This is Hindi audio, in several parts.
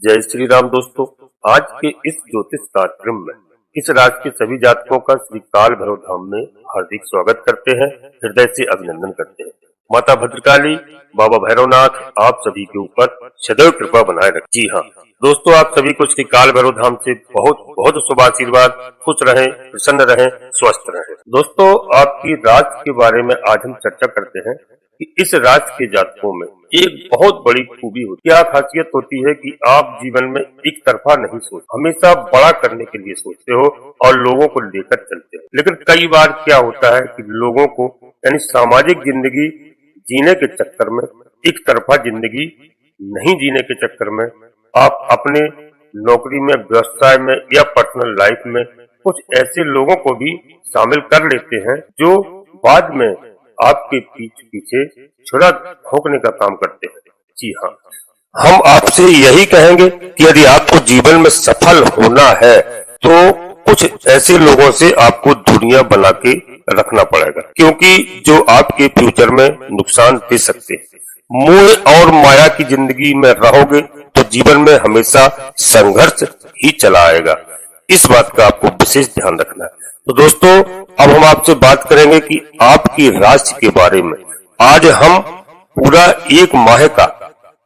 जय श्री राम दोस्तों। आज के इस ज्योतिष कार्यक्रम में इस राशि के सभी जातकों का श्री काल भैरव धाम में हार्दिक स्वागत करते हैं, हृदय से अभिनंदन करते हैं। माता भद्रकाली, बाबा भैरवनाथ आप सभी के ऊपर सदैव कृपा बनाए रखें। जी हाँ दोस्तों, आप सभी को श्री काल भैरव धाम से बहुत बहुत शुभ आशीर्वाद। खुश रहें, प्रसन्न रहें, स्वस्थ रहें। दोस्तों, आपकी राशि के बारे में आज हम चर्चा करते हैं कि इस राशि के जातकों में एक बहुत बड़ी खूबी होती है। क्या खासियत होती है कि आप जीवन में एक तरफा नहीं सोचते, हमेशा बड़ा करने के लिए सोचते हो और लोगों को लेकर चलते हो। लेकिन कई बार क्या होता है कि लोगों को यानी सामाजिक जिंदगी जीने के चक्कर में, एक तरफा जिंदगी नहीं जीने के चक्कर में आप अपने नौकरी में, व्यवसाय में या पर्सनल लाइफ में कुछ ऐसे लोगों को भी शामिल कर लेते हैं जो बाद में आपके पीछे छुरा ठोकने का काम करते हैं। जी हाँ, हम आपसे यही कहेंगे कि यदि आपको जीवन में सफल होना है तो कुछ ऐसे लोगों से आपको दूरियां बना के रखना पड़ेगा, क्योंकि जो आपके फ्यूचर में नुकसान दे सकते हैं। मोह और माया की जिंदगी में रहोगे तो जीवन में हमेशा संघर्ष ही चला आएगा। इस बात का आपको विशेष ध्यान रखना है। तो दोस्तों, अब हम आपसे बात करेंगे कि आपकी राशि के बारे में। आज हम पूरा एक माह का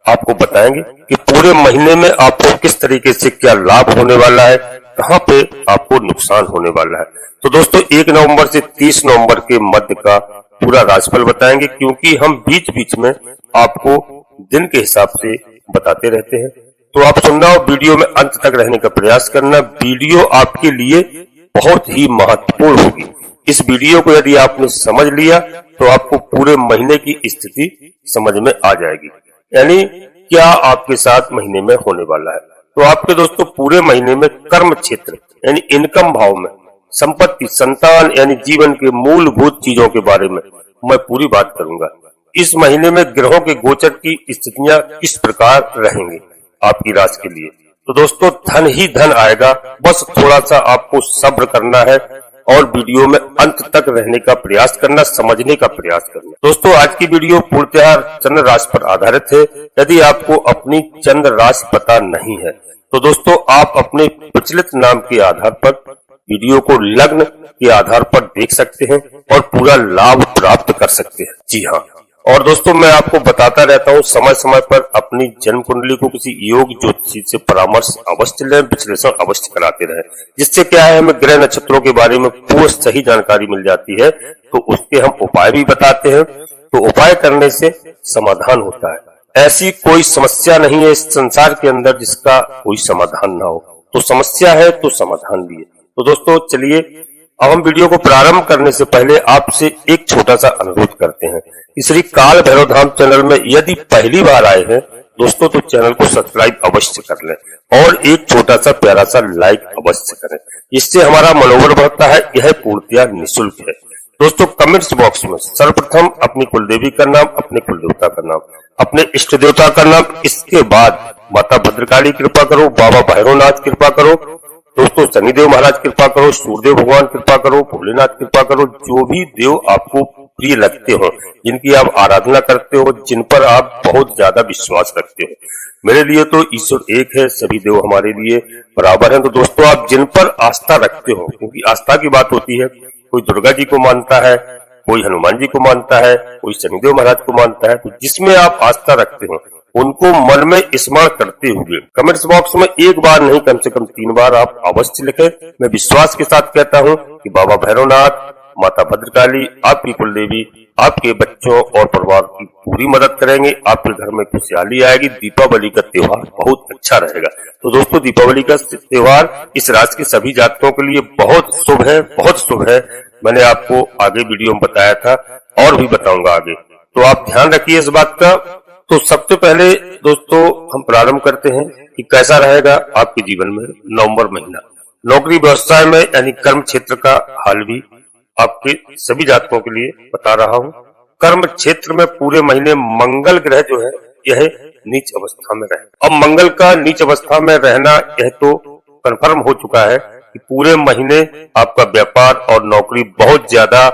आपको बताएंगे कि पूरे महीने में आपको किस तरीके से क्या लाभ होने वाला है, कहां पे आपको नुकसान होने वाला है। तो दोस्तों, 1 नवंबर से 30 नवंबर के मध्य का पूरा राशिफल बताएंगे, क्योंकि हम बीच बीच में आपको दिन के हिसाब से बताते रहते हैं। तो आप सुनना और वीडियो में अंत तक रहने का प्रयास करना। वीडियो आपके लिए बहुत ही महत्वपूर्ण होगी। इस वीडियो को यदि आपने समझ लिया तो आपको पूरे महीने की स्थिति समझ में आ जाएगी, यानी क्या आपके साथ महीने में होने वाला है। तो आपके दोस्तों पूरे महीने में कर्म क्षेत्र यानी इनकम भाव में, संपत्ति, संतान यानी जीवन के मूलभूत चीजों के बारे में मैं पूरी बात करूंगा। इस महीने में ग्रहों के गोचर की स्थितियां किस प्रकार रहेंगी आपकी राशि के लिए। तो दोस्तों, धन ही धन आएगा, बस थोड़ा सा आपको सब्र करना है और वीडियो में अंत तक रहने का प्रयास करना, समझने का प्रयास करना। दोस्तों, आज की वीडियो पूर्णतः चंद्र राशि पर आधारित है। यदि आपको अपनी चंद्र राशि पता नहीं है तो दोस्तों आप अपने प्रचलित नाम के आधार पर वीडियो को लग्न के आधार पर देख सकते हैं और पूरा लाभ प्राप्त कर सकते हैं। जी हाँ, और दोस्तों मैं आपको बताता रहता हूँ समय समय पर अपनी जन्म कुंडली को किसी योग ज्योतिषी से परामर्श अवश्य लें, विश्लेषण अवश्य कराते रहें, जिससे क्या है हमें ग्रह नक्षत्रों के बारे में पूर्ण सही जानकारी मिल जाती है। तो उसके हम उपाय भी बताते हैं। तो उपाय करने से समाधान होता है। ऐसी कोई समस्या नहीं है इस संसार के अंदर जिसका कोई समाधान ना हो। तो समस्या है तो समाधान भी है। तो दोस्तों चलिए, अब हम वीडियो को प्रारंभ करने से पहले आपसे एक छोटा सा अनुरोध करते हैं। श्री काल भैरव धाम चैनल में यदि पहली बार आए हैं दोस्तों तो चैनल को सब्सक्राइब अवश्य कर लें और एक छोटा सा प्यारा सा लाइक अवश्य करें। इससे हमारा मनोबल बढ़ता है। यह पूर्णतः निःशुल्क है। दोस्तों, कमेंट्स बॉक्स में सर्वप्रथम अपनी कुलदेवी का नाम, अपने कुलदेवता का नाम, अपने इष्ट देवता का नाम, इसके बाद माता भद्रकाली कृपा करो, बाबा भैरवनाथ कृपा करो, दोस्तों शनिदेव महाराज कृपा करो, सूर्यदेव भगवान कृपा करो, भोलेनाथ कृपा करो, जो भी देव आपको प्रिय लगते हो, जिनकी आप आराधना करते हो, जिन पर आप बहुत ज्यादा विश्वास रखते हो। मेरे लिए तो ईश्वर एक है, सभी देव हमारे लिए बराबर हैं। तो दोस्तों आप जिन पर आस्था रखते हो, क्योंकि आस्था की बात होती है, कोई दुर्गा जी को मानता है, कोई हनुमान जी को मानता है, कोई शनिदेव महाराज को मानता है, तो जिसमें आप आस्था रखते हो उनको मन में स्मरण करते हुए कमेंट्स बॉक्स में एक बार नहीं कम से कम 3 बार आप अवश्य लिखें। मैं विश्वास के साथ कहता हूं कि बाबा भैरवनाथ, माता भद्रकाली, आपकी कुलदेवी आपके बच्चों और परिवार की पूरी मदद करेंगे। आपके घर में खुशहाली आएगी। दीपावली का त्योहार बहुत अच्छा रहेगा। तो दोस्तों, दीपावली का त्योहार इस राशि के सभी जातकों के लिए बहुत शुभ है, बहुत शुभ है। मैंने आपको आगे वीडियो में बताया था और भी बताऊंगा आगे, तो आप ध्यान रखिए इस बात का। तो सबसे पहले दोस्तों हम प्रारंभ करते हैं कि कैसा रहेगा आपके जीवन में नवंबर महीना। नौकरी व्यवसाय में यानी कर्म क्षेत्र का हाल भी आपके सभी जातकों के लिए बता रहा हूं। कर्म क्षेत्र में पूरे महीने मंगल ग्रह जो है यह नीच अवस्था में रहे। अब मंगल का नीच अवस्था में रहना यह तो कंफर्म हो चुका है कि पूरे महीने आपका व्यापार और नौकरी बहुत ज्यादा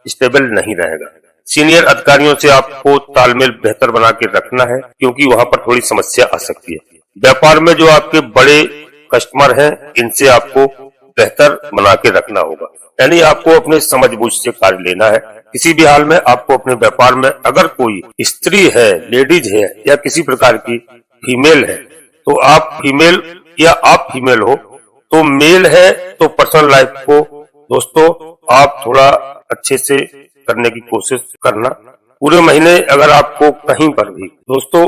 स्टेबल नहीं रहेगा। सीनियर अधिकारियों से आपको तालमेल बेहतर बना के रखना है, क्योंकि वहां पर थोड़ी समस्या आ सकती है। व्यापार में जो आपके बड़े कस्टमर हैं, इनसे आपको बेहतर बना के रखना होगा। यानी आपको अपने समझबूझ से कार्य लेना है। किसी भी हाल में आपको अपने व्यापार में अगर कोई स्त्री है, लेडीज है या किसी प्रकार की फीमेल है, तो आप फीमेल या आप फीमेल हो, तो मेल है तो पर्सनल लाइफ को दोस्तों आप थोड़ा अच्छे से करने की कोशिश करना। पूरे महीने अगर आपको कहीं पर भी दोस्तों,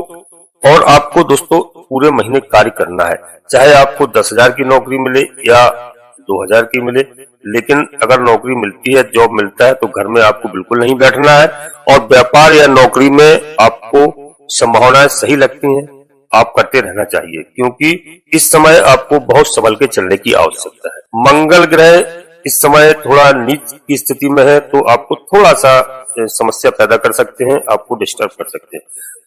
और आपको दोस्तों पूरे महीने कार्य करना है, चाहे आपको 10,000 की नौकरी मिले या 2,000 की मिले, लेकिन अगर नौकरी मिलती है, जॉब मिलता है, तो घर में आपको बिल्कुल नहीं बैठना है। और व्यापार या नौकरी में आपको संभावनाएं सही लगती हैं, आप करते रहना चाहिए, क्योंकि इस समय आपको बहुत संभल के चलने की आवश्यकता है। मंगल ग्रह इस समय थोड़ा नीच की स्थिति में है, तो आपको थोड़ा सा समस्या पैदा कर सकते हैं, आपको डिस्टर्ब कर सकते हैं।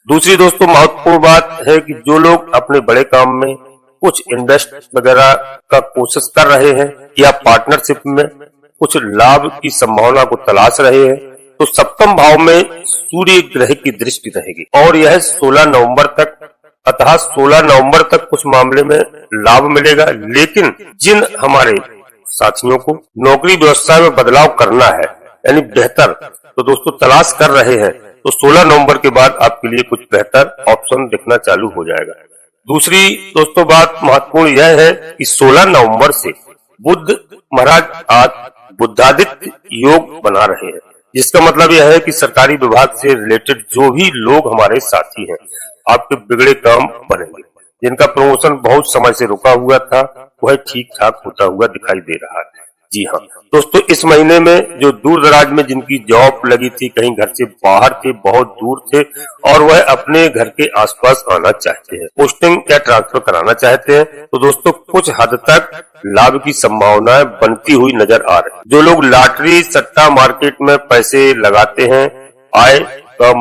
दूसरी दोस्तों महत्वपूर्ण बात है कि जो लोग अपने बड़े काम में कुछ इन्वेस्ट वगैरह का कोशिश कर रहे हैं या पार्टनरशिप में कुछ लाभ की संभावना को तलाश रहे हैं, तो सप्तम भाव में सूर्य ग्रह की दृष्टि रहेगी और यह 16 नवंबर तक, अतः 16 नवंबर तक कुछ मामले में लाभ मिलेगा। लेकिन जिन हमारे साथियों को नौकरी व्यवस्था में बदलाव करना है, यानी बेहतर, तो दोस्तों तलाश कर रहे हैं, तो 16 नवंबर के बाद आपके लिए कुछ बेहतर ऑप्शन दिखना चालू हो जाएगा। दूसरी दोस्तों बात महत्वपूर्ण यह है कि 16 नवंबर से बुध महाराज आज बुद्धादित्य योग बना रहे हैं, जिसका मतलब यह है कि सरकारी विभाग से रिलेटेड जो भी लोग हमारे साथी हैं, आपके बिगड़े काम बनेंगे। जिनका प्रमोशन बहुत समय से रुका हुआ था, वह ठीक ठाक होता हुआ दिखाई दे रहा है। जी हाँ दोस्तों, इस महीने में जो दूर दराज में जिनकी जॉब लगी थी, कहीं घर से बाहर थे, बहुत दूर थे, और वह अपने घर के आसपास आना चाहते हैं, पोस्टिंग या ट्रांसफर कराना चाहते हैं, तो दोस्तों कुछ हद तक लाभ की संभावनाएं बनती हुई नजर आ रही है। जो लोग लॉटरी सट्टा मार्केट में पैसे लगाते हैं, आय का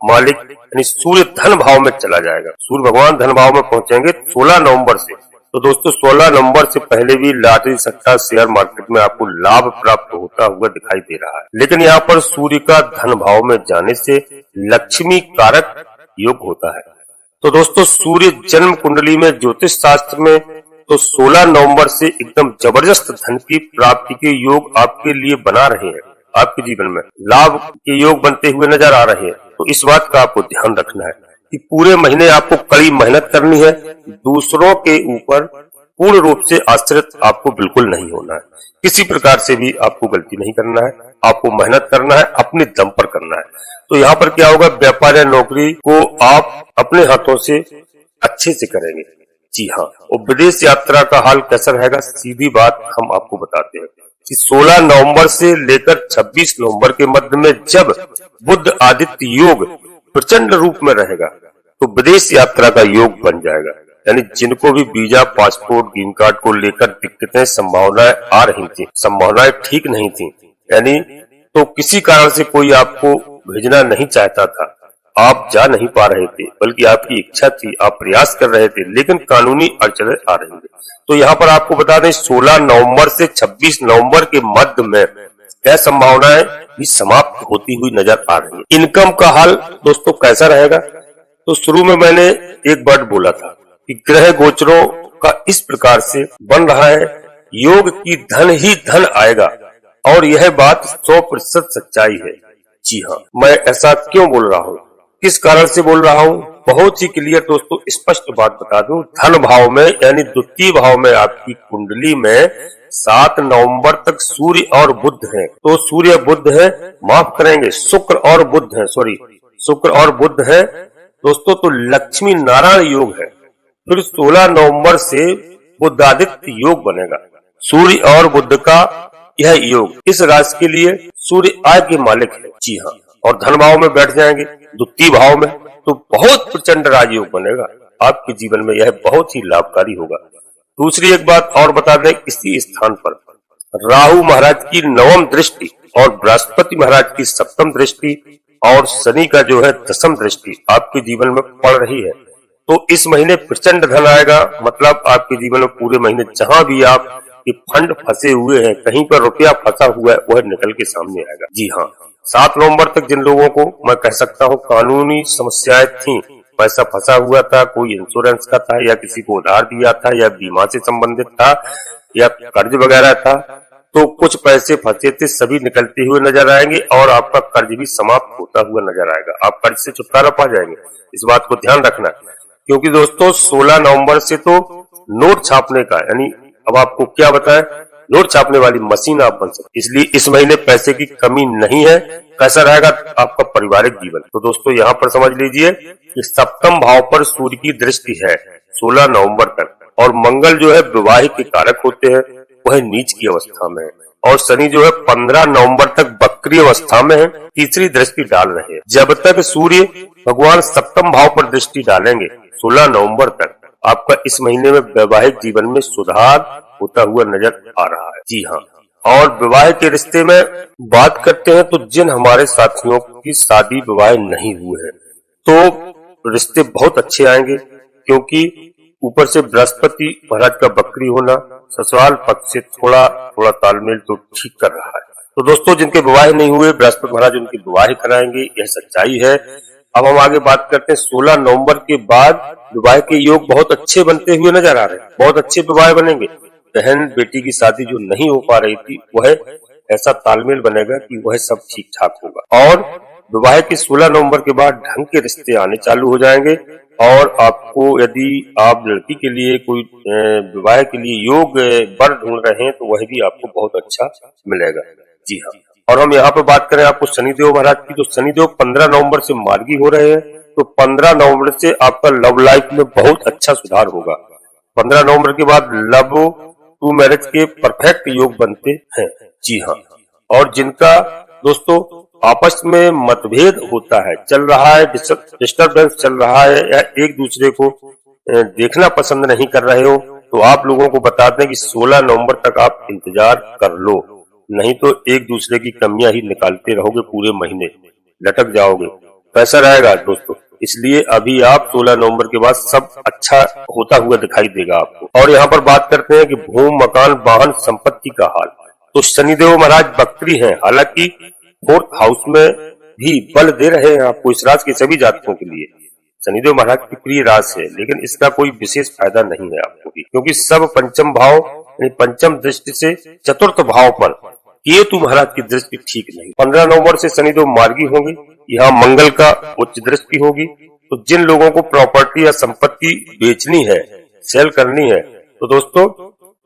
मालिक यानी सूर्य धन भाव में चला जाएगा। सूर्य भगवान धन भाव में पहुंचेंगे 16 नवंबर से। तो दोस्तों 16 नवंबर से पहले भी लॉटरी सट्टा शेयर मार्केट में आपको लाभ प्राप्त होता हुआ दिखाई दे रहा है। लेकिन यहाँ पर सूर्य का धन भाव में जाने से लक्ष्मी कारक योग होता है। तो दोस्तों सूर्य जन्म कुंडली में ज्योतिष शास्त्र में तो 16 नवंबर से एकदम जबरदस्त धन की प्राप्ति के योग आपके लिए बना रहे हैं। आपके जीवन में लाभ के योग बनते हुए नजर आ रहे हैं। तो इस बात का आपको ध्यान रखना है कि पूरे महीने आपको कड़ी मेहनत करनी है। दूसरों के ऊपर पूर्ण रूप से आश्रित आपको बिल्कुल नहीं होना है। किसी प्रकार से भी आपको गलती नहीं करना है, आपको मेहनत करना है, अपने दम पर करना है। तो यहाँ पर क्या होगा, व्यापार या नौकरी को आप अपने हाथों से अच्छे से करेंगे। जी हाँ, और विदेश यात्रा का हाल कैसा रहेगा, सीधी बात हम आपको बताते हैं कि 16 नवंबर से लेकर 26 नवंबर के मध्य में जब बुध आदित्य योग प्रचंड रूप में रहेगा, तो विदेश यात्रा का योग बन जाएगा। यानी जिनको भी वीजा, पासपोर्ट, ग्रीन कार्ड को लेकर दिक्कतें, संभावनाएं आ रही थी, संभावनाएं ठीक नहीं थी, यानी तो किसी कारण से कोई आपको भेजना नहीं चाहता था, आप जा नहीं पा रहे थे, बल्कि आपकी इच्छा थी, आप प्रयास कर रहे थे, लेकिन कानूनी अड़चनें आ रही थी। तो यहाँ पर आपको बता दें 16 नवंबर से 26 नवंबर के मध्य में यह संभावनाएं भी समाप्त होती हुई नजर आ रही है। इनकम का हाल दोस्तों कैसा रहेगा, तो शुरू में मैंने एक वर्ड बोला था कि ग्रह गोचरों का इस प्रकार से बन रहा है, योग की धन ही धन आएगा, और यह बात 100% सच्चाई है। जी हाँ, मैं ऐसा क्यों बोल रहा हूँ, किस कारण से बोल रहा हूँ, बहुत ही क्लियर दोस्तों स्पष्ट बात बता दूं। धन भाव में यानी द्वितीय भाव में आपकी कुंडली में 7 नवंबर तक सूर्य और बुध है। तो सूर्य बुध है, माफ करेंगे शुक्र और बुध है, शुक्र और बुध है दोस्तों, तो लक्ष्मी नारायण योग है। फिर 16 नवंबर से बुधादित्य योग बनेगा। सूर्य और बुध का यह योग इस राशि के लिए सूर्य आय के मालिक है। जी हाँ, और धन भाव में बैठ जाएंगे द्वितीय भाव में, तो बहुत प्रचंड राजयोग बनेगा आपके जीवन में, यह बहुत ही लाभकारी होगा। दूसरी एक बात और बता दें, इसी स्थान पर राहु महाराज की 9वीं दृष्टि और बृहस्पति महाराज की 7वीं दृष्टि और शनि का जो है 10वीं दृष्टि आपके जीवन में पड़ रही है। तो इस महीने प्रचंड धन आएगा, मतलब आपके जीवन में पूरे महीने जहां भी आप ये फंड फंसे हुए हैं, कहीं पर रुपया फंसा हुआ है, वह निकल के सामने आएगा। जी हाँ, 7 नवंबर तक जिन लोगों को मैं कह सकता हूँ कानूनी समस्याएं थी, पैसा फंसा हुआ था, कोई इंश्योरेंस का था या किसी को उधार दिया था या बीमा से संबंधित था या कर्ज वगैरह था, तो कुछ पैसे फंसे थे सभी निकलते हुए नजर आएंगे और आपका कर्ज भी समाप्त होता हुआ नजर आएगा। आप कर्ज से छुटकारा पा जाएंगे, इस बात को ध्यान रखना। क्योंकि दोस्तों 16 नवंबर से तो नोट छापने का, यानी अब आपको क्या बताएं, नोट छापने वाली मशीन आप बन सकते, इसलिए इस महीने पैसे की कमी नहीं है। कैसा रहेगा आपका पारिवारिक जीवन, तो दोस्तों यहाँ पर समझ लीजिए कि सप्तम भाव पर सूर्य की दृष्टि है 16 नवंबर तक, और मंगल जो है विवाहिक के कारक होते हैं, वह नीच की अवस्था में है, और शनि जो है 15 नवंबर तक वक्री अवस्था में है, तीसरी दृष्टि डाल रहे हैं। जब तक सूर्य भगवान सप्तम भाव पर दृष्टि डालेंगे 16 नवंबर तक, आपका इस महीने में वैवाहिक जीवन में सुधार होता हुआ नजर आ रहा है। जी हाँ, और विवाह के रिश्ते में बात करते हैं तो जिन हमारे साथियों की शादी विवाह नहीं हुए हैं, तो रिश्ते बहुत अच्छे आएंगे, क्योंकि ऊपर से बृहस्पति महाराज का वक्री होना ससुराल पक्ष से थोड़ा थोड़ा तालमेल तो ठीक कर रहा है। तो दोस्तों जिनके विवाह नहीं हुए, बृहस्पति महाराज उनके विवाह कराएंगे, यह सच्चाई है। अब हम आगे बात करते हैं 16 नवंबर के बाद विवाह के योग बहुत अच्छे बनते हुए नजर आ रहे हैं, बहुत अच्छे विवाह बनेंगे। बहन बेटी की शादी जो नहीं हो पा रही थी, वह ऐसा तालमेल बनेगा कि वह सब ठीक ठाक होगा, और विवाह के 16 नवंबर के बाद ढंग के रिश्ते आने चालू हो जाएंगे। और आपको यदि आप लड़की के लिए कोई विवाह के लिए योग वर ढूंढ रहे हैं, तो वह भी आपको बहुत अच्छा मिलेगा। जी हाँ, और हम यहाँ पे बात करें आपको शनिदेव महाराज की, तो शनिदेव 15 नवंबर से मार्गी हो रहे हैं, तो 15 नवंबर से आपका लव लाइफ में बहुत अच्छा सुधार होगा। 15 नवंबर के बाद लव टू मैरिज के परफेक्ट योग बनते हैं। जी हाँ, और जिनका दोस्तों आपस में मतभेद होता है, चल रहा है, डिस्टर्बेंस चल रहा है, या एक दूसरे को देखना पसंद नहीं कर रहे हो, तो आप लोगों को बता दें कि 16 नवंबर तक आप इंतजार कर लो, नहीं तो एक दूसरे की कमियां ही निकालते रहोगे, पूरे महीने लटक जाओगे। कैसा रहेगा दोस्तों, इसलिए अभी आप 16 नवंबर के बाद सब अच्छा होता हुआ दिखाई देगा आपको। और यहाँ पर बात करते हैं कि भूमि मकान वाहन संपत्ति का हाल, तो शनिदेव महाराज वक्री हैं, हालांकि 4th हाउस में भी बल दे रहे हैं आपको। इस राशि के सभी जातकों के लिए शनिदेव महाराज की प्रिय राशि है, लेकिन इसका कोई विशेष फायदा नहीं है आपको भी, क्योंकि सब पंचम भाव यानी पंचम दृष्टि से 4th भाव पर केतु महाराज की दृष्टि ठीक नहीं। 15 नवंबर से शनिदेव मार्गी होंगे, यहाँ मंगल का उच्च दृष्टि होगी। तो जिन लोगों को प्रॉपर्टी या संपत्ति बेचनी है, सेल करनी है, तो दोस्तों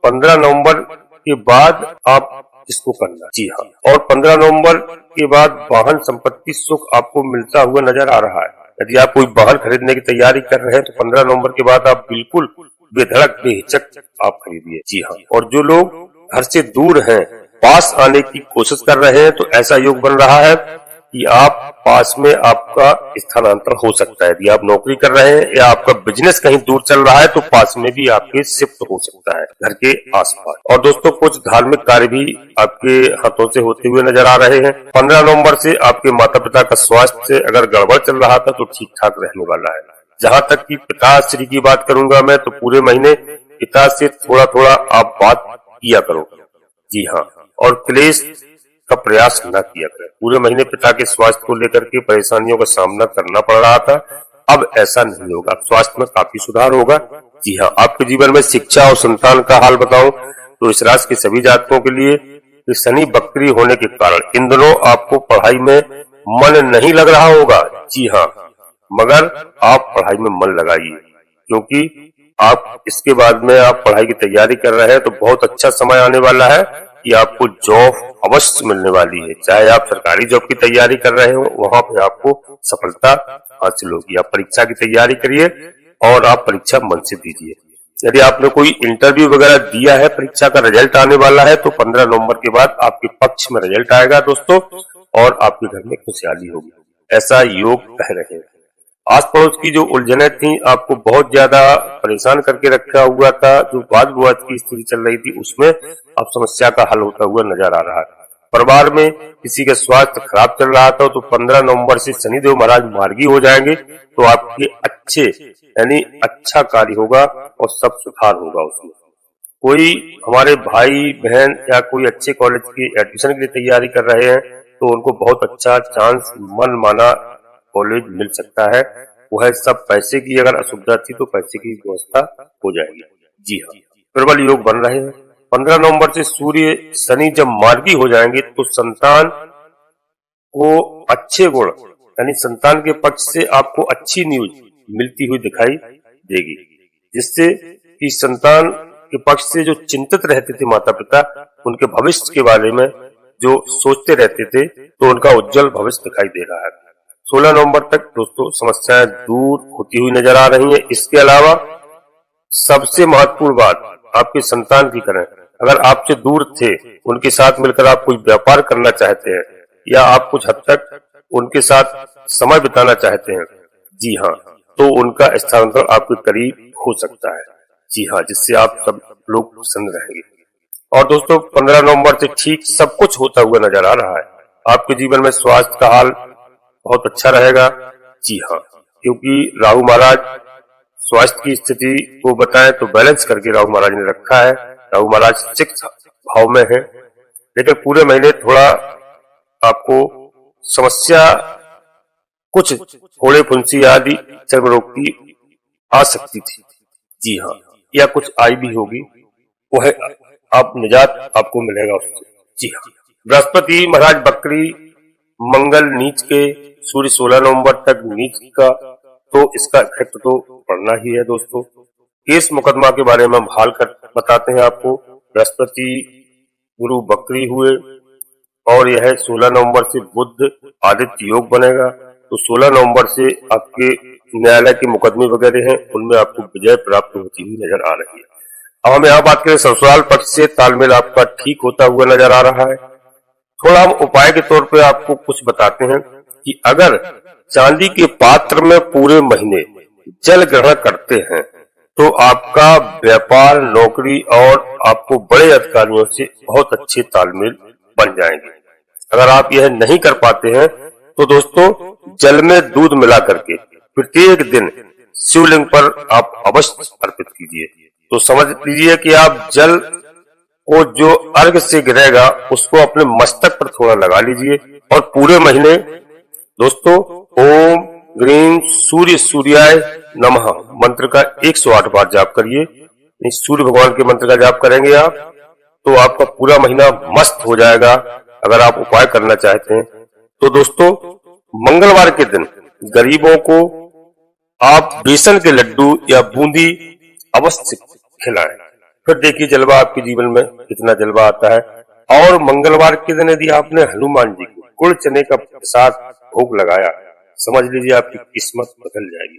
15 नवंबर के बाद आप इसको करना। जी हाँ, और 15 नवंबर के बाद वाहन संपत्ति सुख आपको मिलता हुआ नजर आ रहा है। यदि आप कोई वाहन खरीदने की तैयारी कर रहे हैं, तो 15 नवंबर के बाद आप बिल्कुल बेधड़क बेहिचक आप खरीदिए। जी हाँ, और जो लोग घर से दूर हैं, पास आने की कोशिश कर रहे हैं, तो ऐसा योग बन रहा है कि आप पास में आपका स्थानांतरण हो सकता है। यदि आप नौकरी कर रहे हैं या आपका बिजनेस कहीं दूर चल रहा है, तो पास में भी आपके शिफ्ट हो सकता है, घर के आसपास। और दोस्तों कुछ धार्मिक कार्य भी आपके हाथों से होते हुए नजर आ रहे हैं। 15 नवंबर से आपके माता पिता का स्वास्थ्य अगर गड़बड़ चल रहा था, तो ठीक ठाक रहने वाला है। जहाँ तक की पिताश्री की बात करूंगा मैं, तो पूरे महीने पिता से थोड़ा थोड़ा आप बात किया करो। जी हाँ, और क्लेश का प्रयास न किया करें। पूरे महीने पिता के स्वास्थ्य को लेकर के परेशानियों का सामना करना पड़ रहा था, अब ऐसा नहीं होगा, अब स्वास्थ्य में काफी सुधार होगा। जी हाँ, आपके जीवन में शिक्षा और संतान का हाल बताऊं, तो इस राशि के सभी जातकों के लिए शनि वक्री होने के कारण इन दिनों आपको पढ़ाई में मन नहीं लग रहा होगा। जी हाँ, मगर आप पढ़ाई में मन लगाइए, क्योंकि आप इसके बाद में आप पढ़ाई की तैयारी कर रहे हैं, तो बहुत अच्छा समय आने वाला है कि आपको जॉब अवश्य मिलने वाली है। चाहे आप सरकारी जॉब की तैयारी कर रहे हो, वहां पे आपको सफलता हासिल होगी। आप परीक्षा की तैयारी करिए और आप परीक्षा मन से दीजिए। यदि आपने कोई इंटरव्यू वगैरह दिया है, परीक्षा का रिजल्ट आने वाला है, तो 15 नवंबर के बाद आपके पक्ष में रिजल्ट आएगा दोस्तों, और आपके घर में खुशहाली होगी, ऐसा योग कह रहे हैं। आस पड़ोस की जो उलझने थी, आपको बहुत ज्यादा परेशान करके रखा हुआ था, जो वाद विवाद की स्थिति चल रही थी, उसमें अब समस्या का हल होता हुआ नजर आ रहा है। परिवार में किसी का स्वास्थ्य खराब चल रहा था, तो 15 नवंबर से शनिदेव महाराज मार्गी हो जाएंगे, तो आपके अच्छे यानी अच्छा कार्य होगा और सब सुधार होगा उसमें। कोई हमारे भाई बहन या कोई अच्छे कॉलेज की एडमिशन के लिए तैयारी कर रहे हैं, तो उनको बहुत अच्छा चांस मन माना कॉलेज मिल सकता है। वो है सब पैसे की, अगर असुविधा थी तो पैसे की व्यवस्था हो जाएगी। जी हाँ, प्रबल योग बन रहे हैं। 15 नवंबर से सूर्य शनि जब मार्गी हो जाएंगे तो संतान को अच्छे गुण यानी संतान के पक्ष से आपको अच्छी न्यूज मिलती हुई दिखाई देगी, जिससे कि संतान के पक्ष से जो चिंतित रहते थे माता पिता, उनके भविष्य के बारे में जो सोचते रहते थे, तो उनका उज्जवल भविष्य दिखाई दे रहा है। 16 नवंबर तक दोस्तों समस्याएं दूर होती हुई नजर आ रही है। इसके अलावा सबसे महत्वपूर्ण बात आपके संतान की करें, अगर आपसे दूर थे, उनके साथ मिलकर आप कोई व्यापार करना चाहते हैं या आप कुछ हद तक उनके साथ समय बिताना चाहते हैं, जी हाँ, तो उनका स्थानांतरण आपके करीब हो सकता है। जी हाँ, जिससे आप सब लोग प्रसन्न रहेंगे। और दोस्तों 15 नवंबर से ठीक सब कुछ होता हुआ नजर आ रहा है। आपके जीवन में स्वास्थ्य का हाल बहुत अच्छा रहेगा। जी हाँ, क्योंकि राहु महाराज स्वास्थ्य की स्थिति को बताएं तो बैलेंस करके राहु महाराज ने रखा है। राहु महाराज 6 भाव में है, लेकिन पूरे महीने थोड़ा आपको समस्या कुछ फोड़े फुंसी आदि चर्म रोग की आ सकती थी। जी हाँ, या कुछ आई भी होगी, वो है आप निजात आपको मिलेगा उससे। जी हाँ, बृहस्पति महाराज बकरी मंगल नीच के, सूर्य 16 नवंबर तक नीच का, तो इसका इफेक्ट तो पड़ना ही है। दोस्तों केस मुकदमा के बारे में हम हाल कर बताते हैं आपको। बृहस्पति गुरु बकरी हुए और यह 16 नवंबर से बुध आदित्य योग बनेगा, तो 16 नवंबर से आपके न्यायालय के मुकदमे वगैरह हैं, उनमें आपको विजय प्राप्त होती हुई नजर आ रही है। अब हम यहाँ बात करें ससुराल पक्ष से, तालमेल आपका ठीक होता हुआ नजर आ रहा है। थोड़ा हम उपाय के तौर पे आपको कुछ बताते हैं कि अगर चांदी के पात्र में पूरे महीने जल ग्रहण करते हैं तो आपका व्यापार, नौकरी और आपको बड़े अधिकारियों से बहुत अच्छे तालमेल बन जाएंगे। अगर आप यह नहीं कर पाते हैं तो दोस्तों जल में दूध मिला करके प्रत्येक दिन शिवलिंग पर आप अवश्य अर्पित कीजिए। तो समझ लीजिए कि आप जल को जो अर्घ से गिरेगा उसको अपने मस्तक पर थोड़ा लगा लीजिए और पूरे महीने दोस्तों ओम ग्रीम सूर्य सूर्याय नमः मंत्र का 108 बार जाप करिए। सूर्य भगवान के मंत्र का जाप करेंगे आप तो आपका पूरा महीना मस्त हो जाएगा। अगर आप उपाय करना चाहते हैं तो दोस्तों मंगलवार के दिन गरीबों को आप बेसन के लड्डू या बूंदी अवश्य खिलाएं। फिर देखिए जलवा आपके जीवन में कितना जलवा आता है। और मंगलवार के दिन यदि आपने हनुमान जी को गुड़ चने का प्रसाद भोग लगाया, समझ लीजिए आपकी किस्मत बदल जाएगी।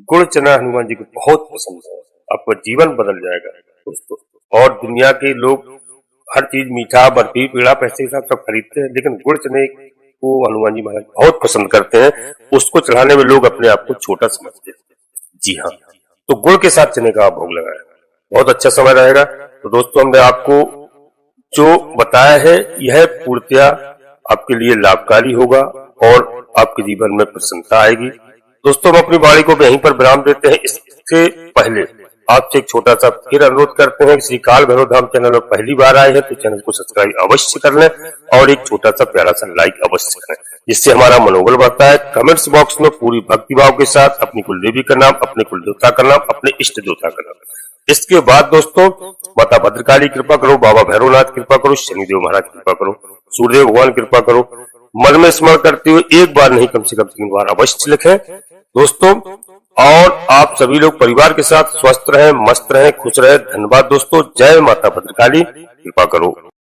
गुड़ चना हनुमान जी को बहुत पसंद है, आपका जीवन बदल जाएगा दोस्तों। और दुनिया के लोग हर चीज मीठा, बर्फी, पेड़ा पैसे के साथ सब खरीदते हैं, लेकिन गुड़ चने को हनुमान जी महाराज बहुत पसंद करते हैं। उसको चढ़ाने में लोग अपने आप को छोटा समझते हैं। जी हाँ, तो गुड़ के साथ चने का आप भोग लगाएं, बहुत अच्छा समय रहेगा। तो दोस्तों हमने आपको जो बताया है यह पूर्णतया आपके लिए लाभकारी होगा और आपके जीवन में प्रसन्नता आएगी। दोस्तों हम अपनी वाणी को यहीं पर विराम देते हैं। इससे पहले आपसे एक छोटा सा फिर अनुरोध करते हैं, श्री काल भैरव धाम चैनल में पहली बार आए हैं तो चैनल को सब्सक्राइब अवश्य कर लें और एक छोटा सा प्यारा सा लाइक अवश्य करें, जिससे हमारा मनोबल बढ़ता है। कमेंट्स बॉक्स में पूरी भक्ति भाव के साथ अपनी कुल देवी का नाम, अपने कुल देवता का नाम, अपने इष्ट देवता का नाम। इसके बाद दोस्तों माता भद्रकाली कृपा करो, बाबा भैरवनाथ कृपा करो, शनिदेव महाराज कृपा करो, सूर्यदेव भगवान कृपा करो। मन में स्मरण करते हुए एक बार नहीं कम से कम 3 बार अवश्य लिखें दोस्तों। और आप सभी लोग परिवार के साथ स्वस्थ रहें, मस्त रहें, खुश रहें। धन्यवाद दोस्तों। जय माता भद्रकाली कृपा करो।